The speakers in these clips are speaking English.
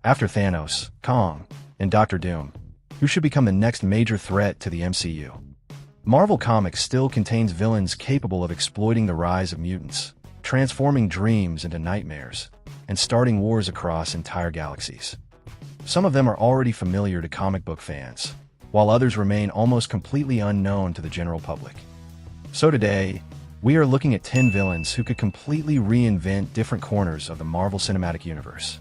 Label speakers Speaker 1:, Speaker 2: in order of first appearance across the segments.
Speaker 1: After Thanos, Kang, and Doctor Doom, who should become the next major threat to the MCU? Marvel Comics still contains villains capable of exploiting the rise of mutants, transforming dreams into nightmares, and starting wars across entire galaxies. Some of them are already familiar to comic book fans, while others remain almost completely unknown to the general public. So today, we are looking at 10 villains who could completely reinvent different corners of the Marvel Cinematic Universe.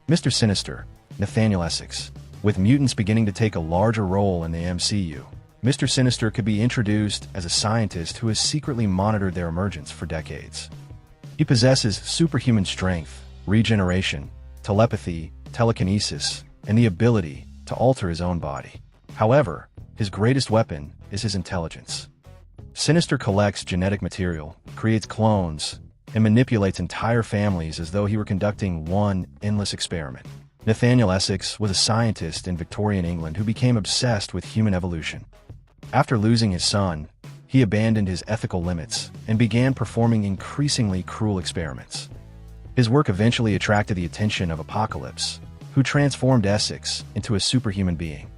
Speaker 1: Mr. Sinister, Nathaniel Essex. With mutants beginning to take a larger role in the MCU, Mr. Sinister could be introduced as a scientist who has secretly monitored their emergence for decades. He possesses superhuman strength, regeneration, telepathy, telekinesis, and the ability to alter his own body. However, his greatest weapon is his intelligence. Sinister collects genetic material, creates clones, and manipulates entire families as though he were conducting one endless experiment. Nathaniel Essex was a scientist in Victorian England who became obsessed with human evolution. After losing his son, he abandoned his ethical limits and began performing increasingly cruel experiments. His work eventually attracted the attention of Apocalypse, who transformed Essex into a superhuman being.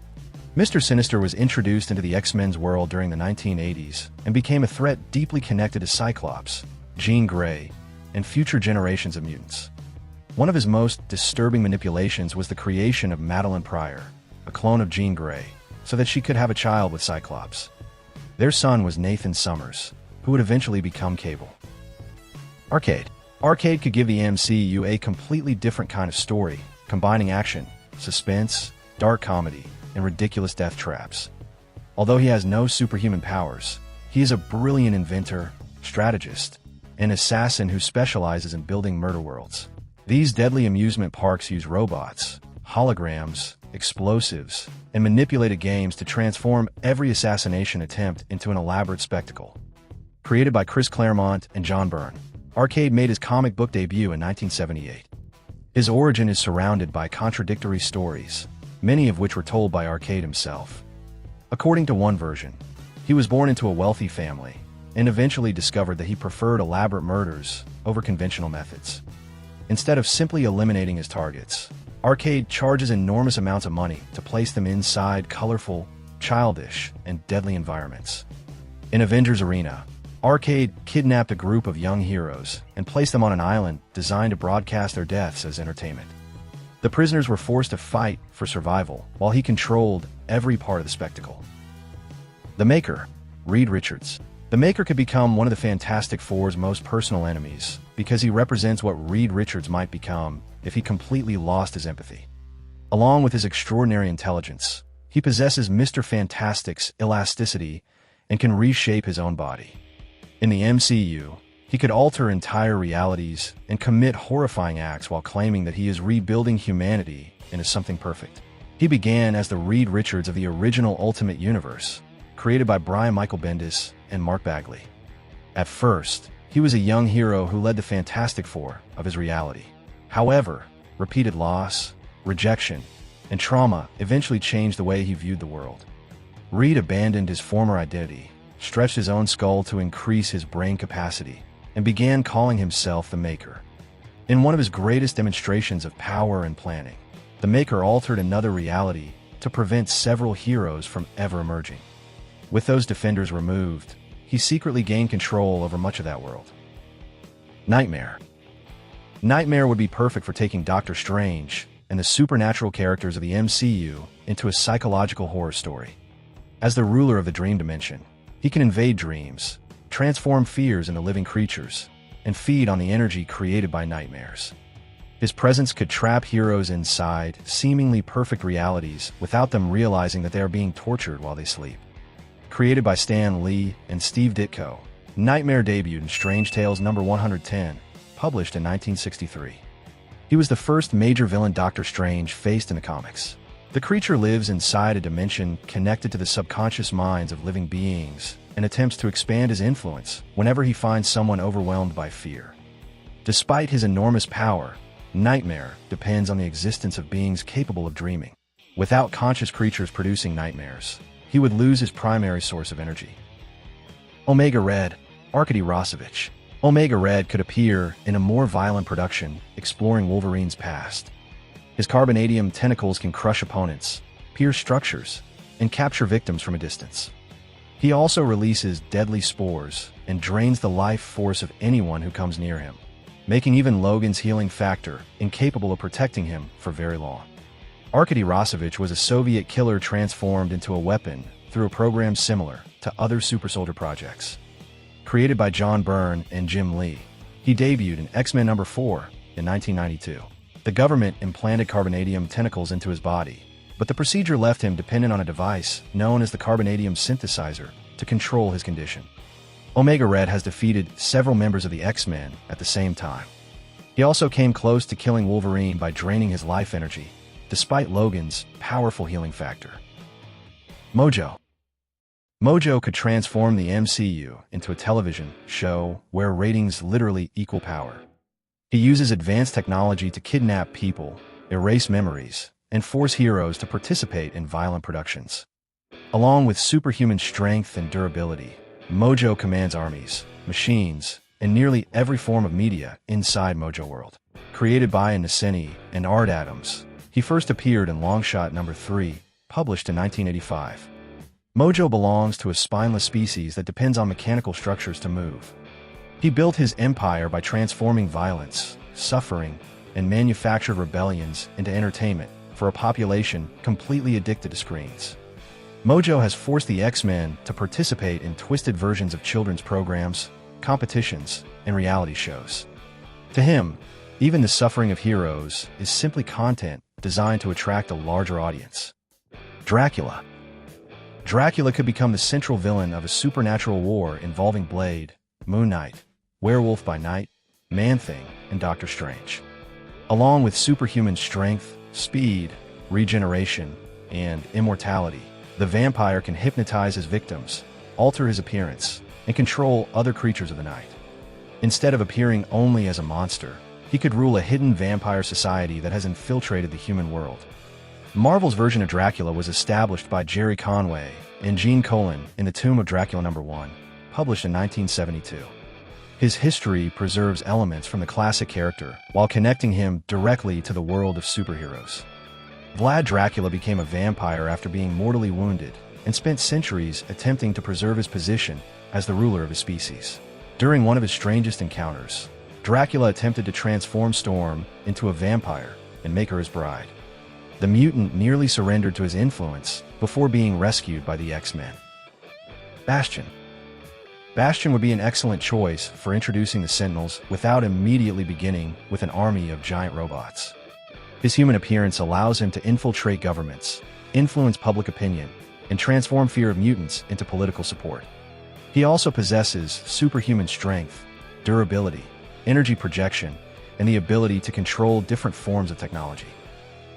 Speaker 1: Mr. Sinister was introduced into the X-Men's world during the 1980s and became a threat deeply connected to Cyclops, Jean Grey, and future generations of mutants. One of his most disturbing manipulations was the creation of Madeline Pryor, a clone of Jean Grey, so that she could have a child with Cyclops. Their son was Nathan Summers, who would eventually become Cable. Arcade. Arcade could give the MCU a completely different kind of story, combining action, suspense, dark comedy, and ridiculous death traps. Although he has no superhuman powers, he is a brilliant inventor, strategist, and assassin who specializes in building murder worlds. These deadly amusement parks use robots, holograms, explosives, and manipulated games to transform every assassination attempt into an elaborate spectacle. Created by Chris Claremont and John Byrne, Arcade made his comic book debut in 1978. His origin is surrounded by contradictory stories, many of which were told by Arcade himself. According to one version, he was born into a wealthy family and eventually discovered that he preferred elaborate murders over conventional methods. Instead of simply eliminating his targets, Arcade charges enormous amounts of money to place them inside colorful, childish, and deadly environments. In Avengers Arena, Arcade kidnapped a group of young heroes and placed them on an island designed to broadcast their deaths as entertainment. The prisoners were forced to fight for survival while he controlled every part of the spectacle. The Maker, Reed Richards. The Maker could become one of the Fantastic Four's most personal enemies because he represents what Reed Richards might become if he completely lost his empathy. Along with his extraordinary intelligence, he possesses Mr. Fantastic's elasticity and can reshape his own body. In the MCU, he could alter entire realities and commit horrifying acts while claiming that he is rebuilding humanity into something perfect. He began as the Reed Richards of the original Ultimate Universe, created by Brian Michael Bendis and Mark Bagley. At first, he was a young hero who led the Fantastic Four of his reality. However, repeated loss, rejection, and trauma eventually changed the way he viewed the world. Reed abandoned his former identity, stretched his own skull to increase his brain capacity, and began calling himself the Maker. In one of his greatest demonstrations of power and planning, the Maker altered another reality to prevent several heroes from ever emerging. With those defenders removed, he secretly gained control over much of that world. Nightmare. Nightmare would be perfect for taking Doctor Strange and the supernatural characters of the MCU into a psychological horror story. As the ruler of the dream dimension, he can invade dreams, transform fears into living creatures, and feed on the energy created by nightmares. His presence could trap heroes inside seemingly perfect realities without them realizing that they are being tortured while they sleep. Created by Stan Lee and Steve Ditko, Nightmare debuted in Strange Tales No. 110, published in 1963. He was the first major villain Doctor Strange faced in the comics. The creature lives inside a dimension connected to the subconscious minds of living beings and attempts to expand his influence whenever he finds someone overwhelmed by fear. Despite his enormous power, Nightmare depends on the existence of beings capable of dreaming. Without conscious creatures producing nightmares, he would lose his primary source of energy. Omega Red, Arkady Rossovich. Omega Red could appear in a more violent production exploring Wolverine's past. His carbonadium tentacles can crush opponents, pierce structures, and capture victims from a distance. He also releases deadly spores and drains the life force of anyone who comes near him, making even Logan's healing factor incapable of protecting him for very long. Arkady Rossovich was a Soviet killer transformed into a weapon through a program similar to other super soldier projects. Created by John Byrne and Jim Lee, he debuted in X-Men number 4 in 1992. The government implanted carbonadium tentacles into his body, but the procedure left him dependent on a device known as the carbonadium synthesizer to control his condition. Omega Red has defeated several members of the X-Men at the same time. He also came close to killing Wolverine by draining his life energy, despite Logan's powerful healing factor. Mojo. Mojo could transform the MCU into a television show where ratings literally equal power. He uses advanced technology to kidnap people, erase memories, and force heroes to participate in violent productions. Along with superhuman strength and durability, Mojo commands armies, machines, and nearly every form of media inside Mojo World. Created by Nascini and Art Adams, he first appeared in Longshot number 3, published in 1985. Mojo belongs to a spineless species that depends on mechanical structures to move. He built his empire by transforming violence, suffering, and manufactured rebellions into entertainment for a population completely addicted to screens. Mojo has forced the X-Men to participate in twisted versions of children's programs, competitions, and reality shows. To him, even the suffering of heroes is simply content designed to attract a larger audience. Dracula. Dracula could become the central villain of a supernatural war involving Blade, Moon Knight, Werewolf by Night, Man-Thing, and Doctor Strange. Along with superhuman strength, speed, regeneration, and immortality, the vampire can hypnotize his victims, alter his appearance, and control other creatures of the night. Instead of appearing only as a monster, he could rule a hidden vampire society that has infiltrated the human world. Marvel's version of Dracula was established by Jerry Conway and Gene Colan in The Tomb of Dracula number 1, published in 1972. His history preserves elements from the classic character while connecting him directly to the world of superheroes. Vlad Dracula became a vampire after being mortally wounded and spent centuries attempting to preserve his position as the ruler of his species. During one of his strangest encounters, Dracula attempted to transform Storm into a vampire and make her his bride. The mutant nearly surrendered to his influence before being rescued by the X-Men. Bastion. Bastion would be an excellent choice for introducing the Sentinels without immediately beginning with an army of giant robots. His human appearance allows him to infiltrate governments, influence public opinion, and transform fear of mutants into political support. He also possesses superhuman strength, durability, energy projection, and the ability to control different forms of technology.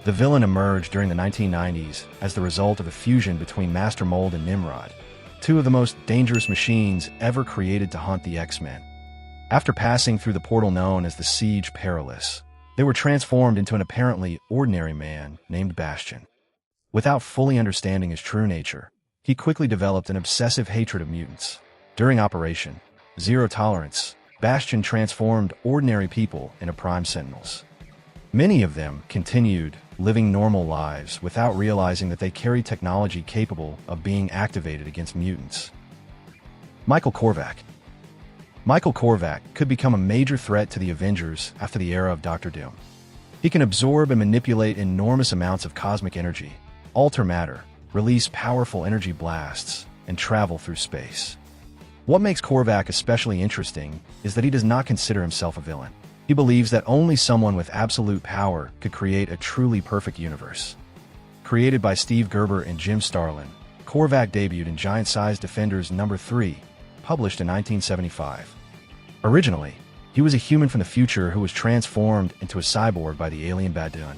Speaker 1: The villain emerged during the 1990s as the result of a fusion between Master Mold and Nimrod, two of the most dangerous machines ever created to hunt the X-Men. After passing through the portal known as the Siege Perilous, they were transformed into an apparently ordinary man named Bastion. Without fully understanding his true nature, he quickly developed an obsessive hatred of mutants. During Operation Zero Tolerance, Bastion transformed ordinary people into Prime Sentinels. Many of them continued living normal lives without realizing that they carried technology capable of being activated against mutants. Michael Korvac. Michael Korvac could become a major threat to the Avengers after the era of Doctor Doom. He can absorb and manipulate enormous amounts of cosmic energy, alter matter, release powerful energy blasts, and travel through space. What makes Korvac especially interesting is that he does not consider himself a villain. He believes that only someone with absolute power could create a truly perfect universe. Created by Steve Gerber and Jim Starlin, Korvac debuted in Giant-Sized Defenders number 3, published in 1975. Originally, he was a human from the future who was transformed into a cyborg by the alien Bastion.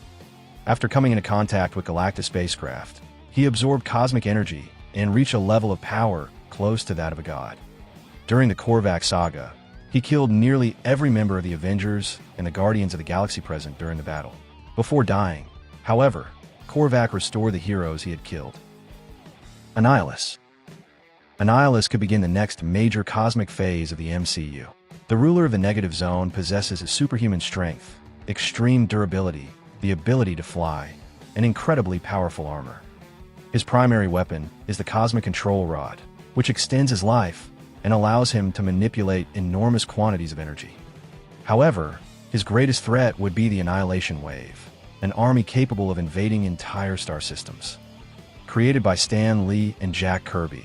Speaker 1: After coming into contact with Galactus spacecraft, he absorbed cosmic energy and reached a level of power close to that of a god. During the Korvac saga, he killed nearly every member of the Avengers and the Guardians of the Galaxy present during the battle. Before dying, however, Korvac restored the heroes he had killed. Annihilus. Annihilus could begin the next major cosmic phase of the MCU. The ruler of the negative zone possesses a superhuman strength, extreme durability, the ability to fly, and incredibly powerful armor. His primary weapon is the Cosmic Control Rod, which extends his life and allows him to manipulate enormous quantities of energy. However, his greatest threat would be the Annihilation Wave, an army capable of invading entire star systems. Created by Stan Lee and Jack Kirby,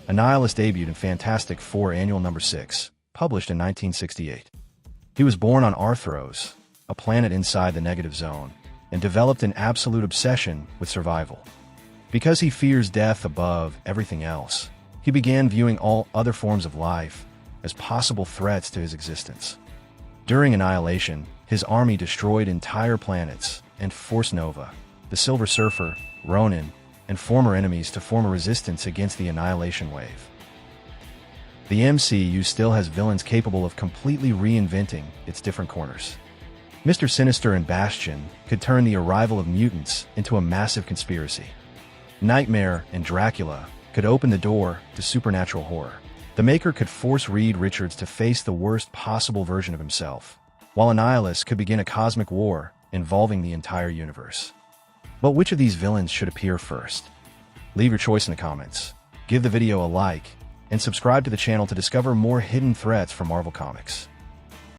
Speaker 1: Annihilus debuted in Fantastic Four Annual No. 6, published in 1968. He was born on Arthros, a planet inside the negative zone, and developed an absolute obsession with survival. Because he fears death above everything else, he began viewing all other forms of life as possible threats to his existence. During Annihilation, his army destroyed entire planets and forced Nova, the Silver Surfer, Ronin, and former enemies to form a resistance against the Annihilation Wave. The MCU still has villains capable of completely reinventing its different corners. Mr. Sinister and Bastion could turn the arrival of mutants into a massive conspiracy. Nightmare and Dracula could open the door to supernatural horror. The Maker could force Reed Richards to face the worst possible version of himself, while Annihilus could begin a cosmic war involving the entire universe. But which of these villains should appear first? Leave your choice in the comments, give the video a like, and subscribe to the channel to discover more hidden threats from Marvel Comics.